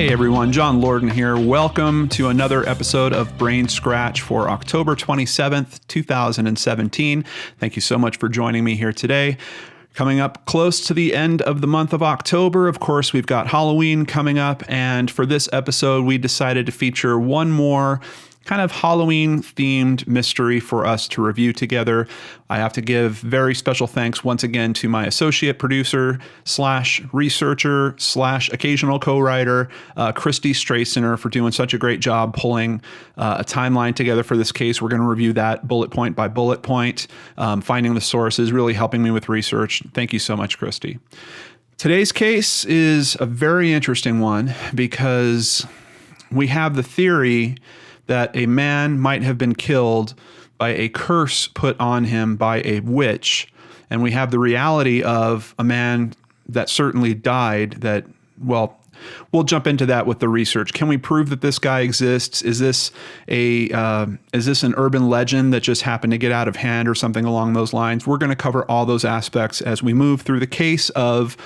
Hey everyone, John Lorden here. Welcome to another episode of BrainScratch for October 27th, 2017. Thank you so much for joining me here today. Coming up close to the end of the month of October, of course, we've got Halloween coming up, and for this episode, we decided to feature one more kind of Halloween-themed mystery for us to review together. I have to give very special thanks once again to my associate producer slash researcher slash occasional co-writer, Christy Strayciner, for doing such a great job pulling a timeline together for this case. We're going to review that bullet point by bullet point, finding the sources, really helping me with research. Thank you so much, Christy. Today's case is a very interesting one because we have the theory that a man might have been killed by a curse put on him by a witch. And we have the reality of a man that certainly died that, well, we'll jump into that with the research. Can we prove that this guy exists? Is this an urban legend that just happened to get out of hand or something along those lines? We're going to cover all those aspects as we move through the case of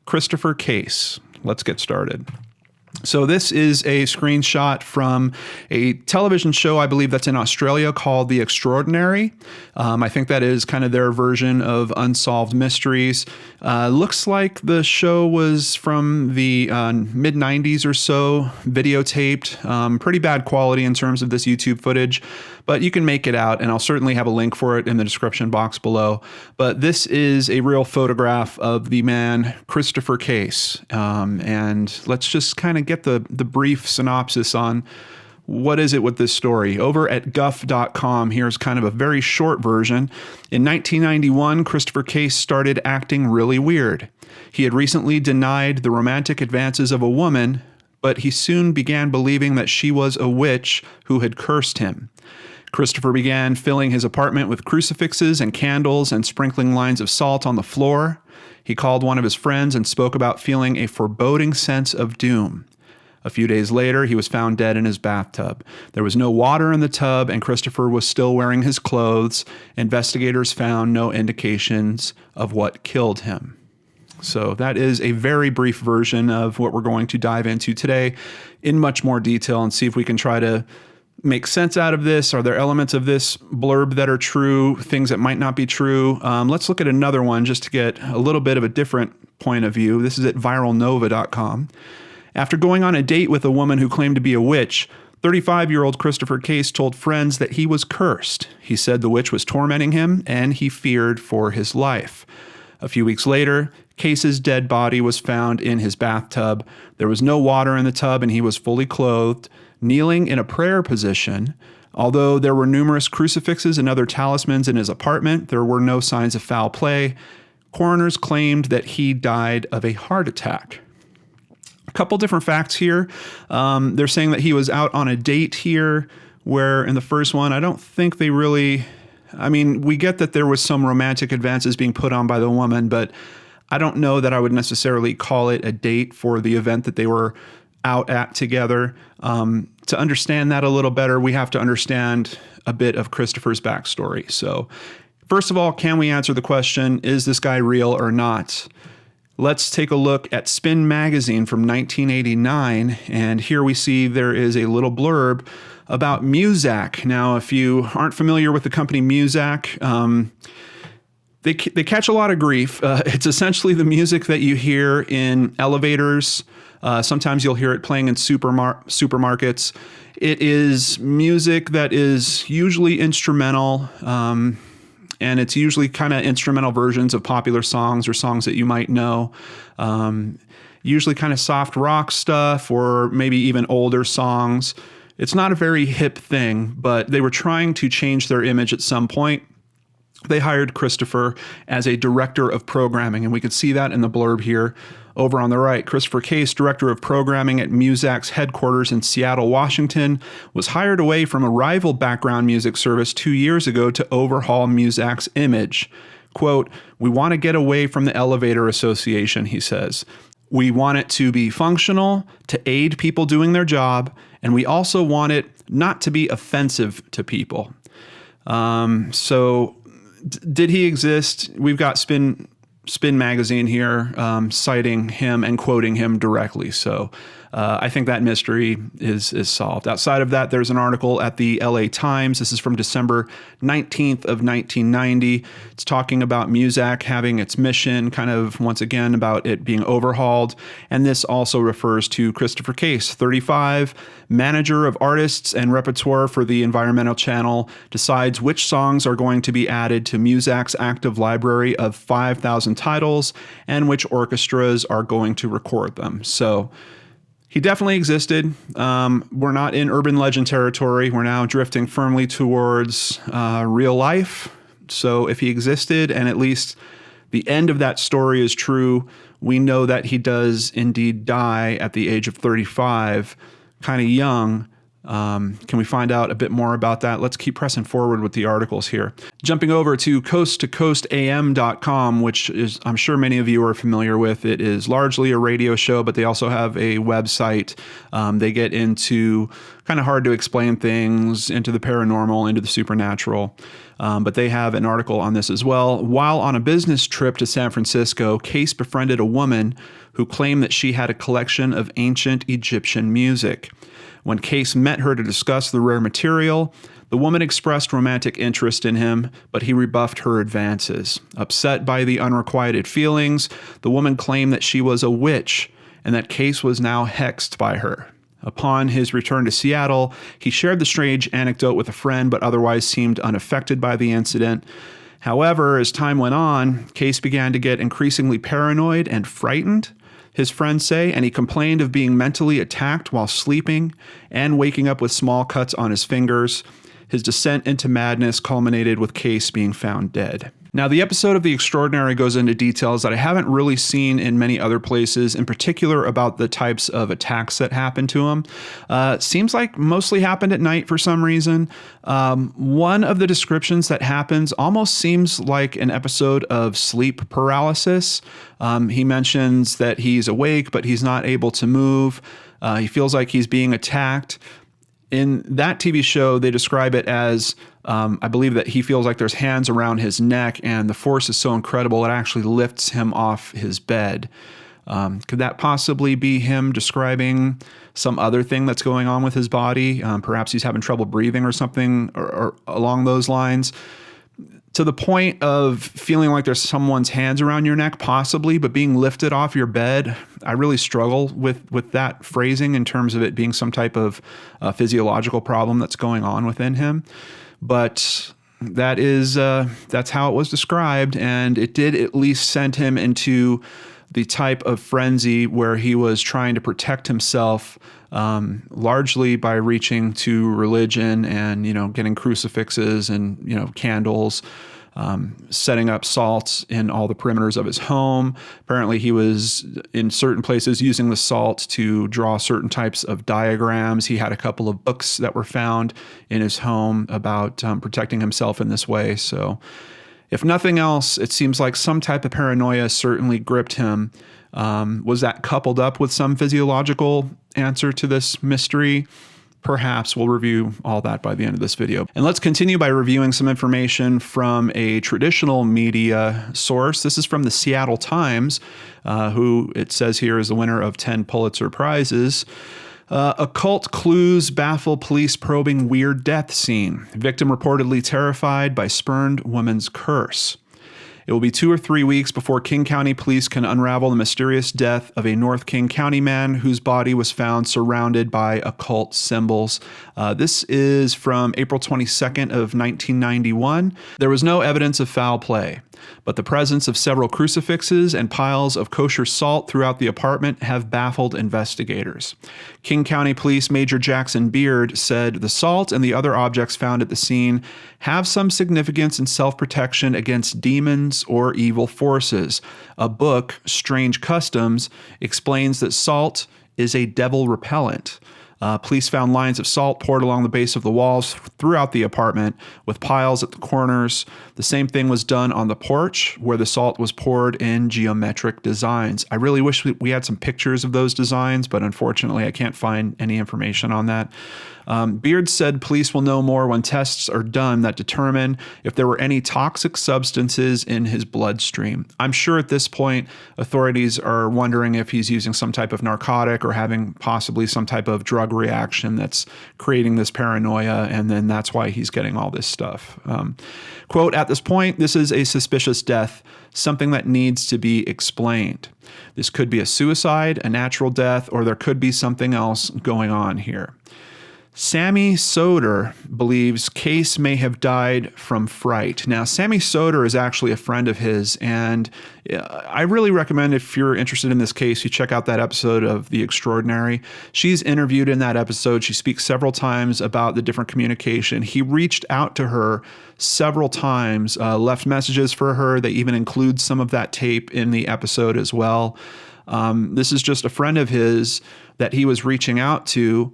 Christopher Case. Let's get started. So this is a screenshot from a television show, I believe that's in Australia, called The Extraordinary. I think that is kind of their version of Unsolved Mysteries. Looks like the show was from the mid-90s or so, videotaped. Pretty bad quality in terms of this YouTube footage, but you can make it out, and I'll certainly have a link for it in the description box below. But this is a real photograph of the man Christopher Case, and let's just kind of get the brief synopsis on what is it with this story. Over at guff.com, here's kind of a very short version. In 1991, Christopher Case started acting really weird. He had recently denied the romantic advances of a woman, but he soon began believing that she was a witch who had cursed him. Christopher began filling his apartment with crucifixes and candles and sprinkling lines of salt on the floor. He called one of his friends and spoke about feeling a foreboding sense of doom. A few days later, he was found dead in his bathtub. There was no water in the tub, and Christopher was still wearing his clothes. Investigators found no indications of what killed him. So that is a very brief version of what we're going to dive into today in much more detail and see if we can try to make sense out of this. Are there elements of this blurb that are true, things that might not be true? Let's look at another one just to get a little bit of a different point of view. This is at viralnova.com. After going on a date with a woman who claimed to be a witch, 35-year-old Christopher Case told friends that he was cursed. He said the witch was tormenting him and he feared for his life. A few weeks later, Case's dead body was found in his bathtub. There was no water in the tub and he was fully clothed, kneeling in a prayer position. Although there were numerous crucifixes and other talismans in his apartment, there were no signs of foul play. Coroners claimed that he died of a heart attack. A couple different facts here. They're saying that he was out on a date here, where in the first one, I don't think they really, we get that there was some romantic advances being put on by the woman, but I don't know that I would necessarily call it a date for the event that they were out at together. To understand that a little better, we have to understand a bit of Christopher's backstory. So first of all, can we answer the question, is this guy real or not? Let's take a look at Spin Magazine from 1989, and here we see there is a little blurb about Muzak. Now, if you aren't familiar with the company Muzak, they catch a lot of grief. It's essentially the music that you hear in elevators. Sometimes you'll hear it playing in supermarkets. It is music that is usually instrumental, and it's usually kind of instrumental versions of popular songs or songs that you might know. Usually kind of soft rock stuff or maybe even older songs. It's not a very hip thing, but they were trying to change their image at some point. They hired Christopher as a director of programming, and we could see that in the blurb here. Over on the right, Christopher Case, director of programming at Muzak's headquarters in Seattle, Washington, was hired away from a rival background music service 2 years ago to overhaul Muzak's image. Quote, "We want to get away from the elevator association," he says. "We want it to be functional, to aid people doing their job, and we also want it not to be offensive to people." Did he exist? We've got Spin Magazine here citing him and quoting him directly. So I think that mystery is solved. Outside of that, there's an article at the LA Times. This is from December 19th of 1990. It's talking about Muzak having its mission, kind of once again about it being overhauled. And this also refers to Christopher Case, 35, manager of artists and repertoire for the Environmental Channel, decides which songs are going to be added to Muzak's active library of 5,000 titles and which orchestras are going to record them. So he definitely existed. We're not in urban legend territory. We're now drifting firmly towards real life. So if he existed, and at least the end of that story is true, we know that he does indeed die at the age of 35, kind of young. Can we find out a bit more about that? Let's keep pressing forward with the articles here. Jumping over to coasttocoastam.com, which is, I'm sure many of you are familiar with. It is largely a radio show, but they also have a website. They get into kind of hard to explain things, into the paranormal, into the supernatural. But they have an article on this as well. While on a business trip to San Francisco, Case befriended a woman who claimed that she had a collection of ancient Egyptian music. When Case met her to discuss the rare material, the woman expressed romantic interest in him, but he rebuffed her advances. Upset by the unrequited feelings, the woman claimed that she was a witch and that Case was now hexed by her. Upon his return to Seattle, he shared the strange anecdote with a friend, but otherwise seemed unaffected by the incident. However, as time went on, Case began to get increasingly paranoid and frightened, his friends say, and he complained of being mentally attacked while sleeping and waking up with small cuts on his fingers. His descent into madness culminated with Case being found dead. Now, the episode of The Extraordinary goes into details that I haven't really seen in many other places, in particular about the types of attacks that happened to him. Seems like mostly happened at night for some reason. One of the descriptions that happens almost seems like an episode of sleep paralysis. He mentions that he's awake, but he's not able to move. He feels like he's being attacked. In that TV show, they describe it as, I believe that he feels like there's hands around his neck and the force is so incredible it actually lifts him off his bed. Could that possibly be him describing some other thing that's going on with his body? Perhaps he's having trouble breathing or something or along those lines. To the point of feeling like there's someone's hands around your neck, possibly, but being lifted off your bed, I really struggle with that phrasing in terms of it being some type of physiological problem that's going on within him. But that is that's how it was described, and it did at least send him into the type of frenzy where he was trying to protect himself, largely by reaching to religion and, getting crucifixes and, candles, setting up salt in all the perimeters of his home. Apparently he was in certain places using the salt to draw certain types of diagrams. He had a couple of books that were found in his home about protecting himself in this way. So if nothing else, it seems like some type of paranoia certainly gripped him. Was that coupled up with some physiological answer to this mystery? Perhaps. We'll review all that by the end of this video. And let's continue by reviewing some information from a traditional media source. This is from the Seattle Times, who it says here is the winner of 10 Pulitzer Prizes. Occult clues baffle police probing weird death scene. Victim reportedly terrified by spurned woman's curse. It will be 2 or 3 weeks before King County police can unravel the mysterious death of a North King County man whose body was found surrounded by occult symbols. This is from April 22nd of 1991. There was no evidence of foul play, but the presence of several crucifixes and piles of kosher salt throughout the apartment have baffled investigators. King County Police Major Jackson Beard said the salt and the other objects found at the scene have some significance in self-protection against demons or evil forces. A book, Strange Customs, explains that salt is a devil repellent. Police found lines of salt poured along the base of the walls throughout the apartment, with piles at the corners. The same thing was done on the porch, where the salt was poured in geometric designs. I really wish we had some pictures of those designs, but unfortunately I can't find any information on that. Beard said police will know more when tests are done that determine if there were any toxic substances in his bloodstream. I'm sure at this point, authorities are wondering if he's using some type of narcotic or having possibly some type of drug reaction that's creating this paranoia, and then that's why he's getting all this stuff. Quote, at this point, this is a suspicious death, something that needs to be explained. This could be a suicide, a natural death, or there could be something else going on here. Sammy Soder believes Case may have died from fright. Now, Sammy Soder is actually a friend of his, and I really recommend, if you're interested in this case, you check out that episode of The Extraordinary. She's interviewed in that episode. She speaks several times about the different communication. He reached out to her several times, left messages for her. They even include some of that tape in the episode as well. This is just a friend of his that he was reaching out to.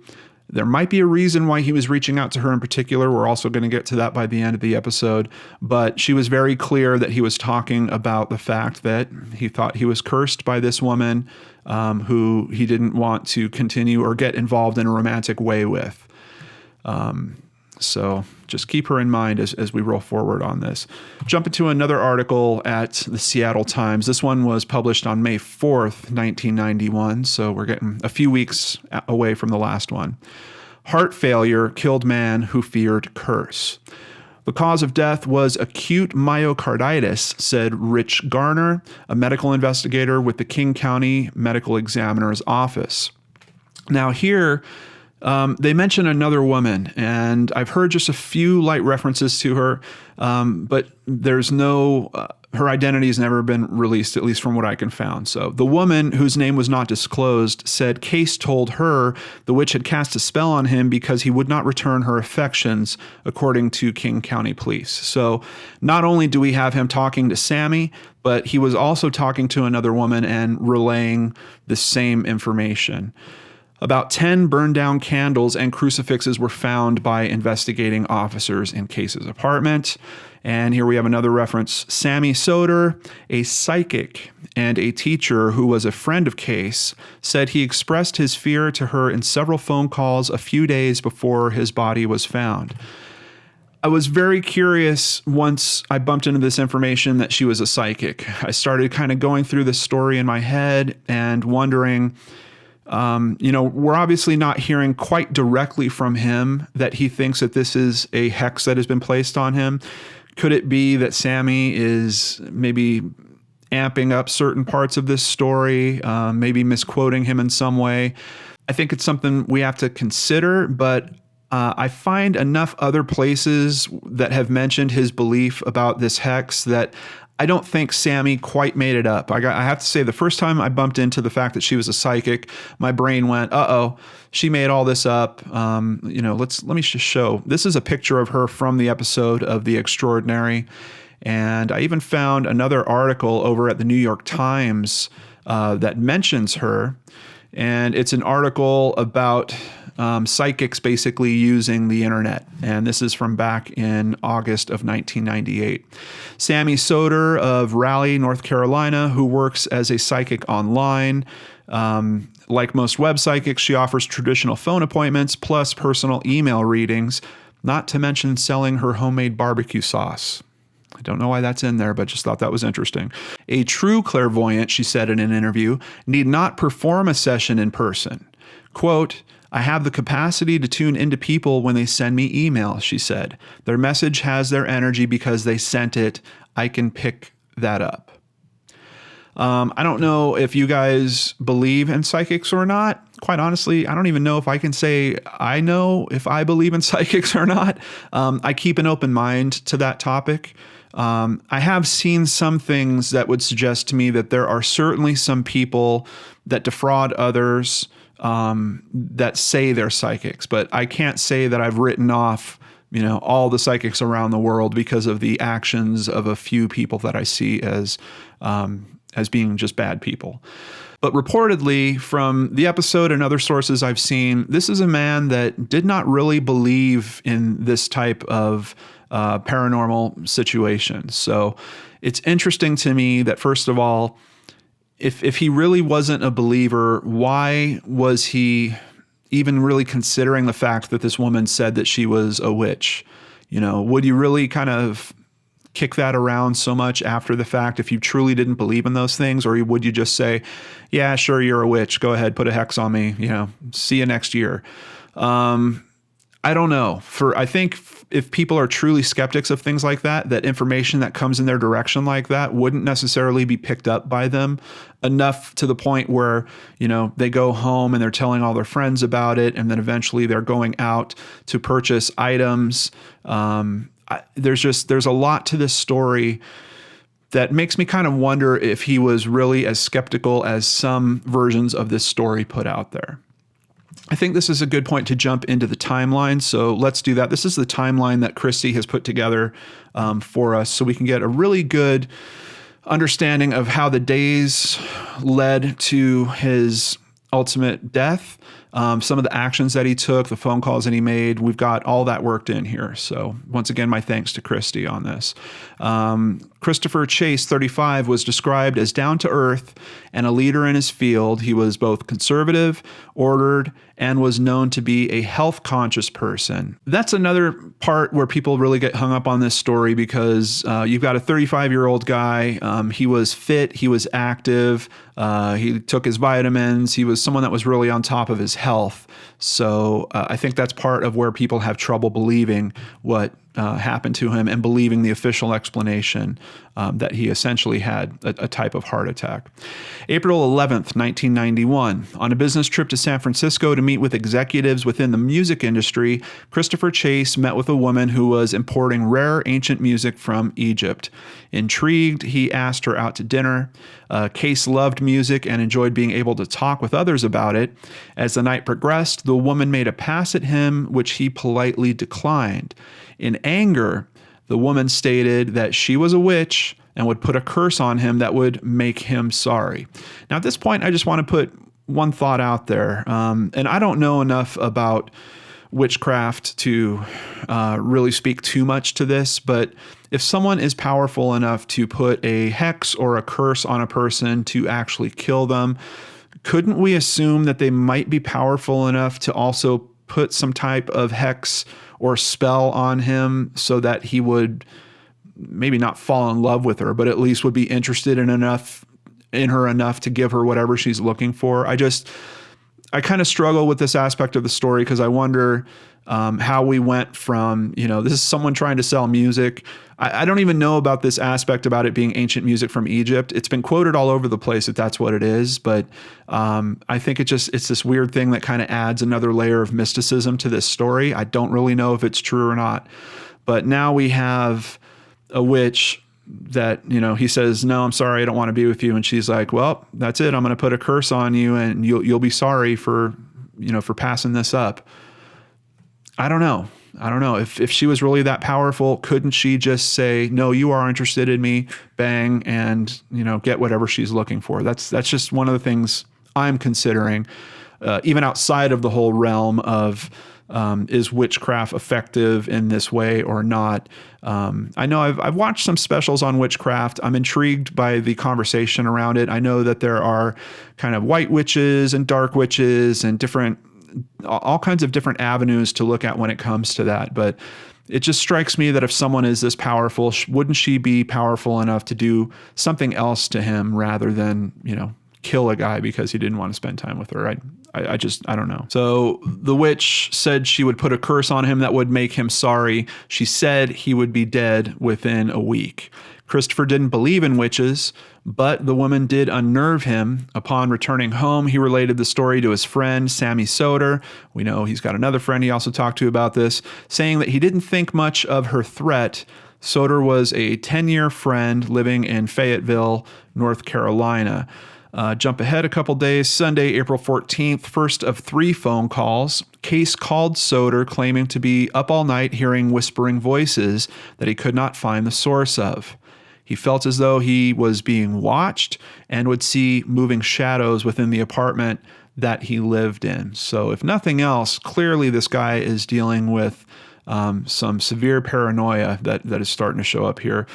There might be a reason why he was reaching out to her in particular. We're also going to get to that by the end of the episode. But she was very clear that he was talking about the fact that he thought he was cursed by this woman who he didn't want to continue or get involved in a romantic way with. So just keep her in mind as we roll forward on this. Jump into another article at the Seattle Times. This one was published on May 4th, 1991. So we're getting a few weeks away from the last one. Heart failure killed man who feared curse. The cause of death was acute myocarditis, said Rich Garner, a medical investigator with the King County Medical Examiner's Office. Now here, they mention another woman, and I've heard just a few light references to her, but there's no, her identity has never been released, at least from what I can found. So the woman, whose name was not disclosed, said Case told her the witch had cast a spell on him because he would not return her affections, according to King County Police. So not only do we have him talking to Sammy, but he was also talking to another woman and relaying the same information. About 10 burned down candles and crucifixes were found by investigating officers in Case's apartment. And here we have another reference. Sammy Soder, a psychic and a teacher who was a friend of Case, said he expressed his fear to her in several phone calls a few days before his body was found. I was very curious once I bumped into this information that she was a psychic. I started kind of going through this story in my head and wondering, we're obviously not hearing quite directly from him that he thinks that this is a hex that has been placed on him. Could it be that Sammy is maybe amping up certain parts of this story, maybe misquoting him in some way? I think it's something we have to consider, but I find enough other places that have mentioned his belief about this hex that I don't think Sammy quite made it up. I have to say, the first time I bumped into the fact that she was a psychic, my brain went, uh-oh, she made all this up. Let me just show. This is a picture of her from the episode of The Extraordinary. And I even found another article over at the New York Times that mentions her. And it's an article about psychics basically using the internet. And this is from back in August of 1998. Sammy Soder of Raleigh, North Carolina, who works as a psychic online. Like most web psychics, she offers traditional phone appointments plus personal email readings, not to mention selling her homemade barbecue sauce. I don't know why that's in there, but just thought that was interesting. A true clairvoyant, she said in an interview, need not perform a session in person. Quote, I have the capacity to tune into people when they send me email, she said. Their message has their energy because they sent it. I can pick that up. I don't know if you guys believe in psychics or not. Quite honestly, I don't even know if I can say I know if I believe in psychics or not. I keep an open mind to that topic. I have seen some things that would suggest to me that there are certainly some people that defraud others, that say they're psychics, but I can't say that I've written off, all the psychics around the world because of the actions of a few people that I see as being just bad people. But reportedly, from the episode and other sources I've seen, this is a man that did not really believe in this type of paranormal situation. So it's interesting to me that, first of all, if he really wasn't a believer, why was he even really considering the fact that this woman said that she was a witch? Would you really kind of kick that around so much after the fact if you truly didn't believe in those things? Or would you just say, yeah, sure, you're a witch. Go ahead, put a hex on me. See you next year. I don't know. I think if people are truly skeptics of things like that, that information that comes in their direction like that wouldn't necessarily be picked up by them enough to the point where, they go home and they're telling all their friends about it. And then eventually they're going out to purchase items. There's a lot to this story that makes me kind of wonder if he was really as skeptical as some versions of this story put out there. I think this is a good point to jump into the timeline. So let's do that. This is the timeline that Christy has put together for us so we can get a really good understanding of how the days led to his ultimate death, some of the actions that he took, the phone calls that he made. We've got all that worked in here. So once again, my thanks to Christy on this. Christopher Chase, 35, was described as down to earth and a leader in his field. He was both conservative, ordered, and was known to be a health conscious person. That's another part where people really get hung up on this story because you've got a 35-year-old guy. He was fit. He was active. He took his vitamins. He was someone that was really on top of his health. So I think that's part of where people have trouble believing what happened to him and believing the official explanation that he essentially had a type of heart attack. April 11th, 1991, on a business trip to San Francisco to meet with executives within the music industry, Christopher Chase met with a woman who was importing rare ancient music from Egypt. Intrigued, he asked her out to dinner. Case loved music and enjoyed being able to talk with others about it. As the night progressed, the woman made a pass at him, which he politely declined. In anger, the woman stated that she was a witch and would put a curse on him that would make him sorry. Now, at this point, I just want to put one thought out there. And I don't know enough about witchcraft to really speak too much to this, but if someone is powerful enough to put a hex or a curse on a person to actually kill them, couldn't we assume that they might be powerful enough to also put some type of hex or spell on him so that he would maybe not fall in love with her, but at least would be interested in her enough to give her whatever she's looking for? I kind of struggle with this aspect of the story because I wonder how we went from, this is someone trying to sell music. I don't even know about this aspect about it being ancient music from Egypt. It's been quoted all over the place that that's what it is. But I think it's this weird thing that kind of adds another layer of mysticism to this story. I don't really know if it's true or not. But now we have a witch that, he says, no, I'm sorry, I don't want to be with you. And she's like, well, that's it. I'm going to put a curse on you and you'll be sorry for passing this up. I don't know. If she was really that powerful, couldn't she just say, no, you are interested in me, bang, and, get whatever she's looking for? That's just one of the things I'm considering, even outside of the whole realm of, is witchcraft effective in this way or not? I know I've watched some specials on witchcraft. I'm intrigued by the conversation around it. I know that there are kind of white witches and dark witches and all kinds of different avenues to look at when it comes to that. But it just strikes me that if someone is this powerful, wouldn't she be powerful enough to do something else to him rather than, kill a guy because he didn't want to spend time with her? I don't know. So the witch said she would put a curse on him that would make him sorry. She said he would be dead within a week. Christopher didn't believe in witches, but the woman did unnerve him. Upon returning home, he related the story to his friend, Sammy Soder. We know he's got another friend he also talked to about this, saying that he didn't think much of her threat. Soder was a 10-year friend living in Fayetteville, North Carolina. Jump ahead a couple days. Sunday, April 14th, first of 3 phone calls. Case called Soder, claiming to be up all night hearing whispering voices that he could not find the source of. He felt as though he was being watched and would see moving shadows within the apartment that he lived in. So if nothing else, clearly this guy is dealing with some severe paranoia that is starting to show up here.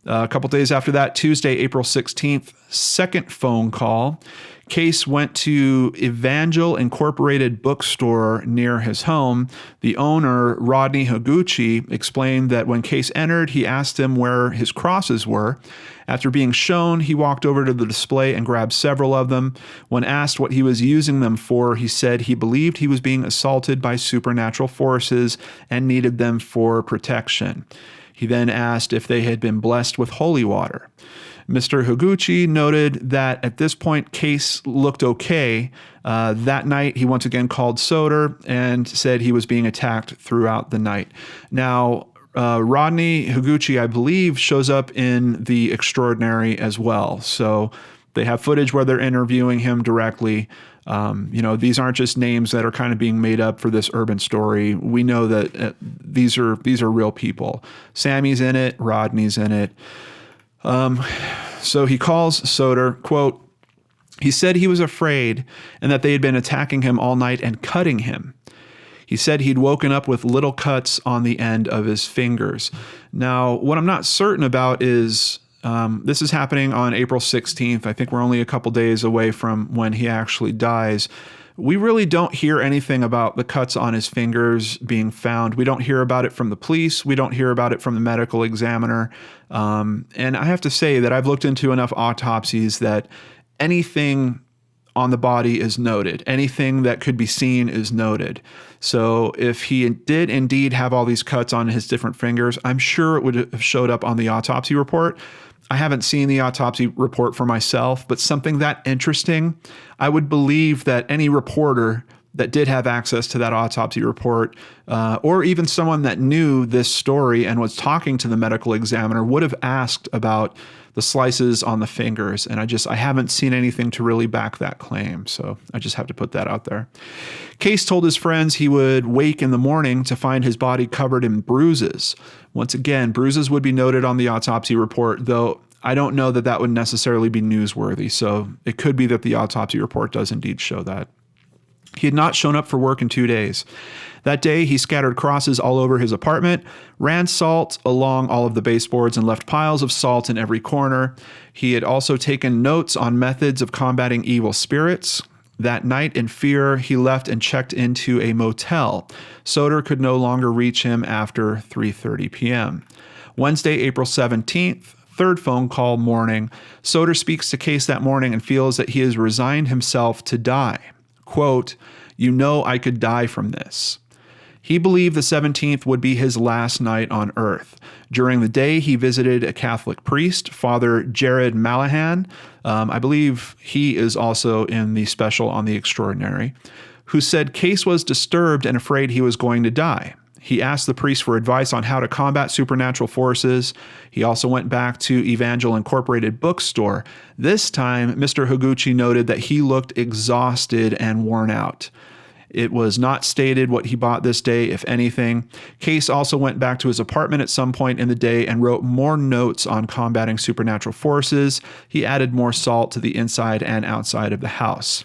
A couple days after that, Tuesday, April 16th, second phone call. Case went to Evangel Incorporated bookstore near his home. The owner, Rodney Higuchi, explained that when Case entered, he asked him where his crosses were. After being shown, he walked over to the display and grabbed several of them. When asked what he was using them for, he said he believed he was being assaulted by supernatural forces and needed them for protection. He then asked if they had been blessed with holy water. Mr. Higuchi noted that at this point, Case looked okay. That night, he once again called Soder and said he was being attacked throughout the night. Now, Rodney Higuchi, I believe, shows up in The Extraordinary as well. So they have footage where they're interviewing him directly. These aren't just names that are kind of being made up for this urban story. We know that these are real people. Sammy's in it. Rodney's in it. So he calls Soder, quote, he said he was afraid and that they had been attacking him all night and cutting him. He said he'd woken up with little cuts on the end of his fingers. Now, what I'm not certain about is this is happening on April 16th. I think we're only a couple days away from when he actually dies. We really don't hear anything about the cuts on his fingers being found. We don't hear about it from the police. We don't hear about it from the medical examiner. And I have to say that I've looked into enough autopsies that anything on the body is noted. Anything that could be seen is noted. So if he did indeed have all these cuts on his different fingers, I'm sure it would have showed up on the autopsy report. I haven't seen the autopsy report for myself, but something that interesting, I would believe that any reporter that did have access to that autopsy report, or even someone that knew this story and was talking to the medical examiner, would have asked about the slices on the fingers. And I haven't seen anything to really back that claim. So I just have to put that out there. Case told his friends he would wake in the morning to find his body covered in bruises. Once again, bruises would be noted on the autopsy report, though I don't know that that would necessarily be newsworthy. So it could be that the autopsy report does indeed show that. He had not shown up for work in 2 days. That day, he scattered crosses all over his apartment, ran salt along all of the baseboards, and left piles of salt in every corner. He had also taken notes on methods of combating evil spirits. That night, in fear, he left and checked into a motel. Soder could no longer reach him after 3:30 p.m. Wednesday, April 17th, third phone call morning. Soder speaks to Case that morning and feels that he has resigned himself to die. Quote, "You know I could die from this." He believed the 17th would be his last night on earth. During the day, he visited a Catholic priest, Father Jared Malahan. I believe he is also in the special on The Extraordinary, who said Case was disturbed and afraid he was going to die. He asked the priest for advice on how to combat supernatural forces. He also went back to Evangel Incorporated bookstore. This time, Mr. Higuchi noted that he looked exhausted and worn out. It was not stated what he bought this day, if anything. Case also went back to his apartment at some point in the day and wrote more notes on combating supernatural forces. He added more salt to the inside and outside of the house.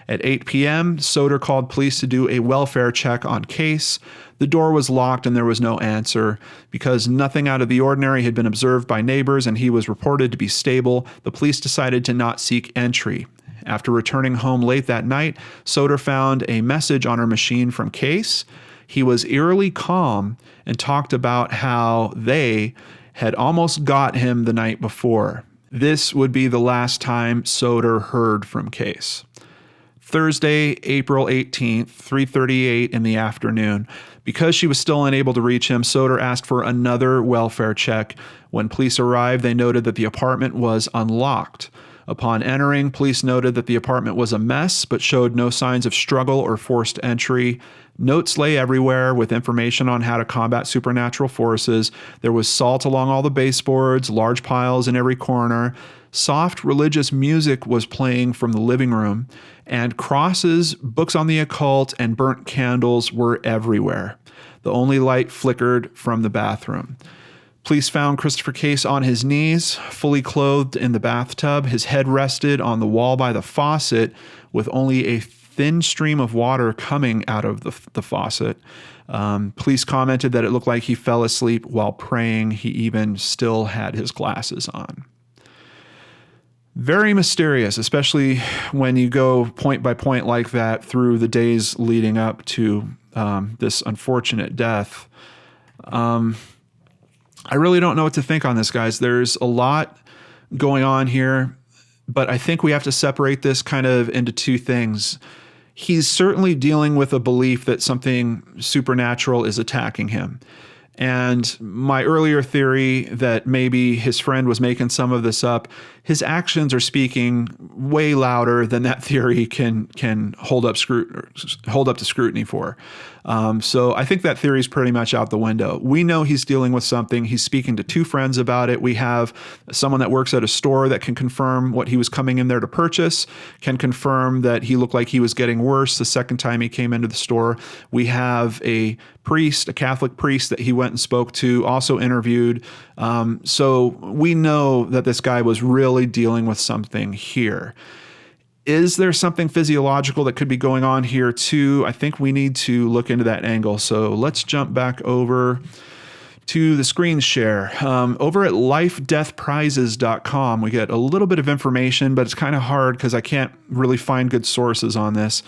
At 8 p.m., Soder called police to do a welfare check on Case. The door was locked and there was no answer. Because nothing out of the ordinary had been observed by neighbors and he was reported to be stable, the police decided to not seek entry. After returning home late that night, Soder found a message on her machine from Case. He was eerily calm and talked about how they had almost got him the night before. This would be the last time Soder heard from Case. Thursday, April 18th, 3:38 in the afternoon. Because she was still unable to reach him, Soder asked for another welfare check. When police arrived, they noted that the apartment was unlocked. Upon entering, police noted that the apartment was a mess, but showed no signs of struggle or forced entry. Notes lay everywhere with information on how to combat supernatural forces. There was salt along all the baseboards, large piles in every corner. Soft religious music was playing from the living room, and crosses, books on the occult, and burnt candles were everywhere. The only light flickered from the bathroom. Police found Christopher Case on his knees, fully clothed in the bathtub. His head rested on the wall by the faucet with only a thin stream of water coming out of the faucet. Police commented that it looked like he fell asleep while praying. He even still had his glasses on. Very mysterious, especially when you go point by point like that through the days leading up to this unfortunate death. I really don't know what to think on this, guys. There's a lot going on here, but I think we have to separate this kind of into two things. He's certainly dealing with a belief that something supernatural is attacking him. And my earlier theory that maybe his friend was making some of this up, his actions are speaking way louder than that theory can hold up to scrutiny for. So I think that theory is pretty much out the window. We know he's dealing with something. He's speaking to two friends about it. We have someone that works at a store that can confirm what he was coming in there to purchase, can confirm that he looked like he was getting worse the second time he came into the store. We have a priest, a Catholic priest that he went and spoke to, also interviewed. So we know that this guy was really dealing with something here. Is there something physiological that could be going on here too? I think we need to look into that angle. So let's jump back over to the screen share. Over at lifedeathprizes.com, we get a little bit of information, but it's kind of hard because I can't really find good sources on this.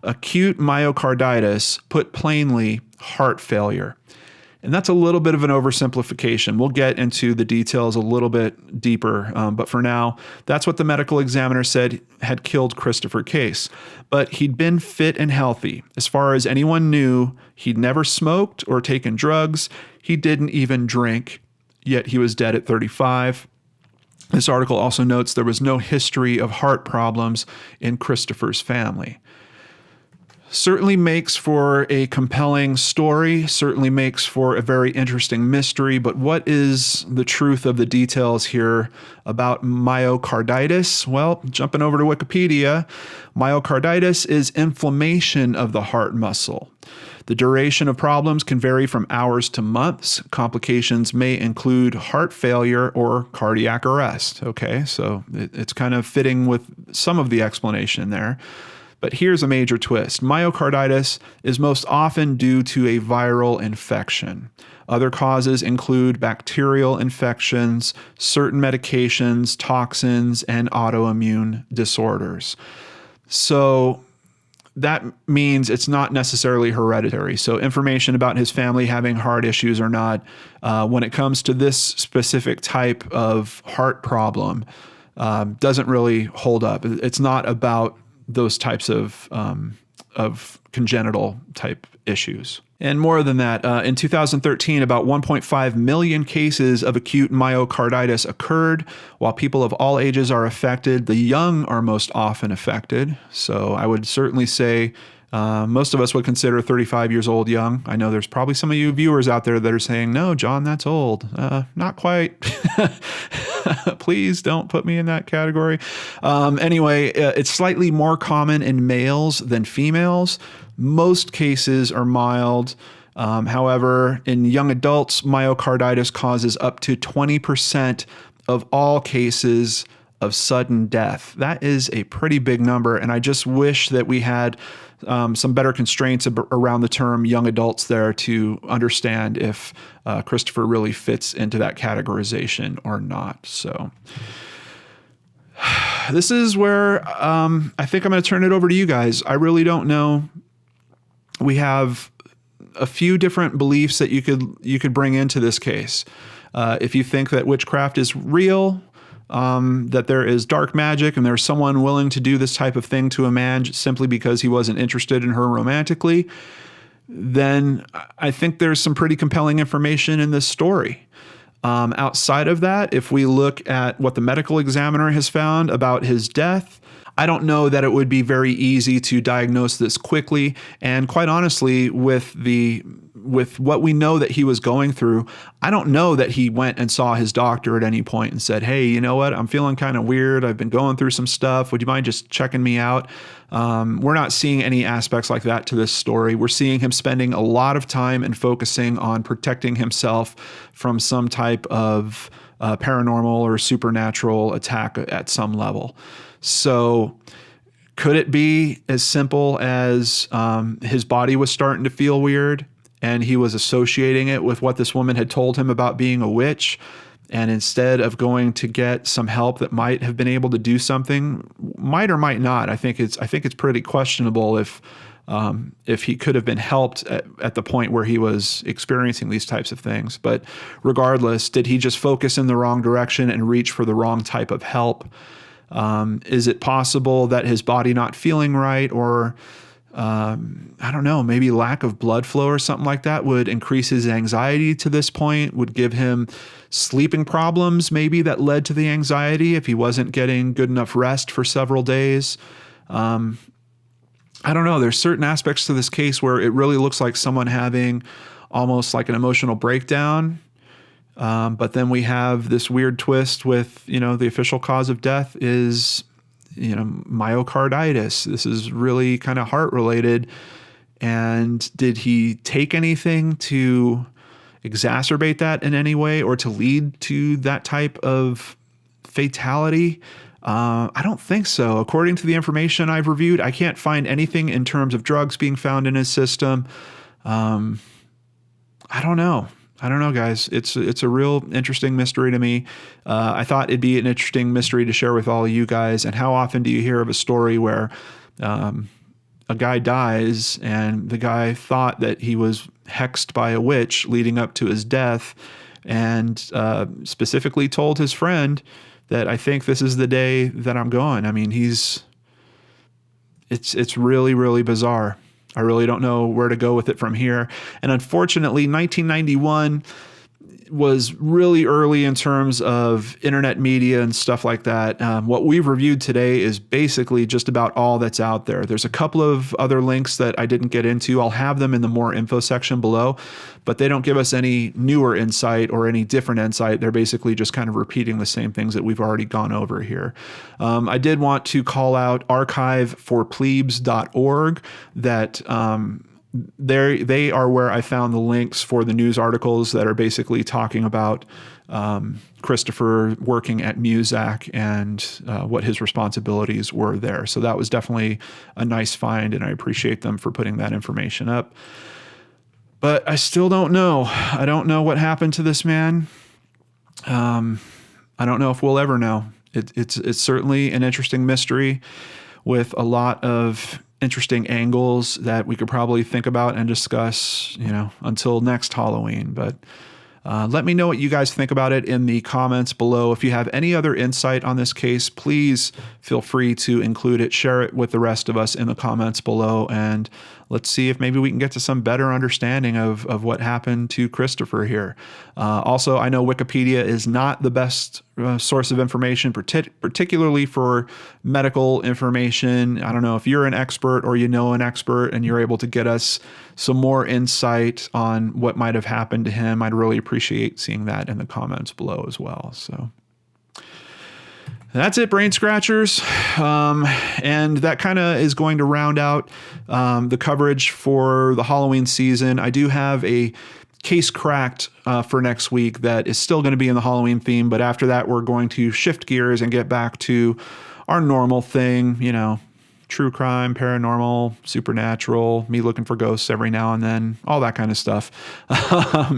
Acute myocarditis, put plainly, heart failure. And that's a little bit of an oversimplification. We'll get into the details a little bit deeper. But for now, that's what the medical examiner said had killed Christopher Case. But he'd been fit and healthy. As far as anyone knew, he'd never smoked or taken drugs. He didn't even drink, yet he was dead at 35. This article also notes there was no history of heart problems in Christopher's family. Certainly makes for a compelling story, certainly makes for a very interesting mystery, but what is the truth of the details here about myocarditis? Well, jumping over to Wikipedia, myocarditis is inflammation of the heart muscle. The duration of problems can vary from hours to months. Complications may include heart failure or cardiac arrest. Okay, so it's kind of fitting with some of the explanation there. But here's a major twist. Myocarditis is most often due to a viral infection. Other causes include bacterial infections, certain medications, toxins, and autoimmune disorders. So that means it's not necessarily hereditary. So information about his family having heart issues or not, when it comes to this specific type of heart problem, doesn't really hold up. It's not about those types of congenital type issues. And more than that, in 2013, about 1.5 million cases of acute myocarditis occurred. While people of all ages are affected, the young are most often affected. So I would certainly say most of us would consider 35 years old young. I know there's probably some of you viewers out there that are saying, no, John, that's old. Not quite. Please don't put me in that category. Anyway, it's slightly more common in males than females. Most cases are mild. However, in young adults, myocarditis causes up to 20% of all cases of sudden death. That is a pretty big number, and I just wish that we had some better constraints around the term young adults there to understand if Christopher really fits into that categorization or not. So this is where I think I'm going to turn it over to you guys. I really don't know. We have a few different beliefs that you could bring into this case. If you think that witchcraft is real, that there is dark magic and there's someone willing to do this type of thing to a man simply because he wasn't interested in her romantically, then I think there's some pretty compelling information in this story. Outside of that, if we look at what the medical examiner has found about his death, I don't know that it would be very easy to diagnose this quickly. And quite honestly, with what we know that he was going through, I don't know that he went and saw his doctor at any point and said, hey, you know what? I'm feeling kind of weird. I've been going through some stuff. Would you mind just checking me out? We're not seeing any aspects like that to this story. We're seeing him spending a lot of time and focusing on protecting himself from some type of paranormal or supernatural attack at some level. So Could it be as simple as his body was starting to feel weird and he was associating it with what this woman had told him about being a witch? And instead of going to get some help that might have been able to do something, might or might not, I think it's pretty questionable if he could have been helped at the point where he was experiencing these types of things. But regardless, did he just focus in the wrong direction and reach for the wrong type of help? Is it possible that his body not feeling right, or I don't know, maybe lack of blood flow or something like that would increase his anxiety to this point, would give him sleeping problems maybe that led to the anxiety if he wasn't getting good enough rest for several days? I don't know. There's certain aspects to this case where it really looks like someone having almost like an emotional breakdown. But then we have this weird twist with, the official cause of death is, myocarditis. This is really kind of heart related. And did he take anything to exacerbate that in any way or to lead to that type of fatality? I don't think so. According to the information I've reviewed, I can't find anything in terms of drugs being found in his system. I don't know, guys. It's a real interesting mystery to me. I thought it'd be an interesting mystery to share with all of you guys. And how often do you hear of a story where a guy dies and the guy thought that he was hexed by a witch leading up to his death, and specifically told his friend that I think this is the day that I'm going. I mean, it's really, really bizarre. I really don't know where to go with it from here. And unfortunately, 1991 was really early in terms of internet media and stuff like that. What we've reviewed today is basically just about all that's out there. There's a couple of other links that I didn't get into. I'll have them in the more info section below, but they don't give us any newer insight or any different insight. They're basically just kind of repeating the same things that we've already gone over here. I did want to call out archiveforplebes.org that they are where I found the links for the news articles that are basically talking about Christopher working at Muzak and what his responsibilities were there. So that was definitely a nice find, and I appreciate them for putting that information up. But I still don't know. I don't know what happened to this man. I don't know if we'll ever know. It's certainly an interesting mystery with a lot of interesting angles that we could probably think about and discuss, until next Halloween. But let me know what you guys think about it in the comments below. If you have any other insight on this case, please feel free to include it, share it with the rest of us in the comments below, and let's see if maybe we can get to some better understanding of what happened to Christopher here. Also, I know Wikipedia is not the best source of information, particularly for medical information. I don't know if you're an expert or an expert and you're able to get us some more insight on what might have happened to him. I'd really appreciate seeing that in the comments below as well. So that's it, Brain Scratchers. And that kind of is going to round out the coverage for the Halloween season. I do have a case cracked for next week that is still going to be in the Halloween theme, but after that, we're going to shift gears and get back to our normal thing, true crime, paranormal, supernatural, me looking for ghosts every now and then, all that kind of stuff,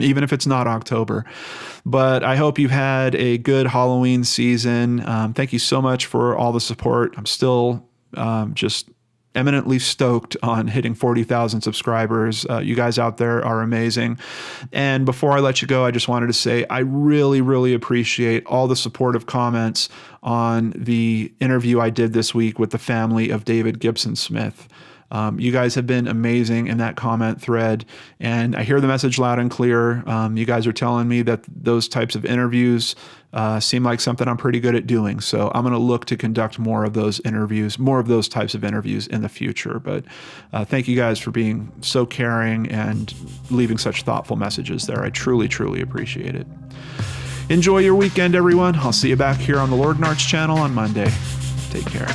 even if it's not October. But I hope you've had a good Halloween season. Thank you so much for all the support. I'm still just eminently stoked on hitting 40,000 subscribers. You guys out there are amazing. And before I let you go, I just wanted to say I really, really appreciate all the supportive comments on the interview I did this week with the family of David Gibson Smith. You guys have been amazing in that comment thread, and I hear the message loud and clear. You guys are telling me that those types of interviews seem like something I'm pretty good at doing. So I'm going to look to conduct more of those interviews, more of those types of interviews in the future. But thank you guys for being so caring and leaving such thoughtful messages there. I truly, truly appreciate it. Enjoy your weekend, everyone. I'll see you back here on the Lord and Arts channel on Monday. Take care.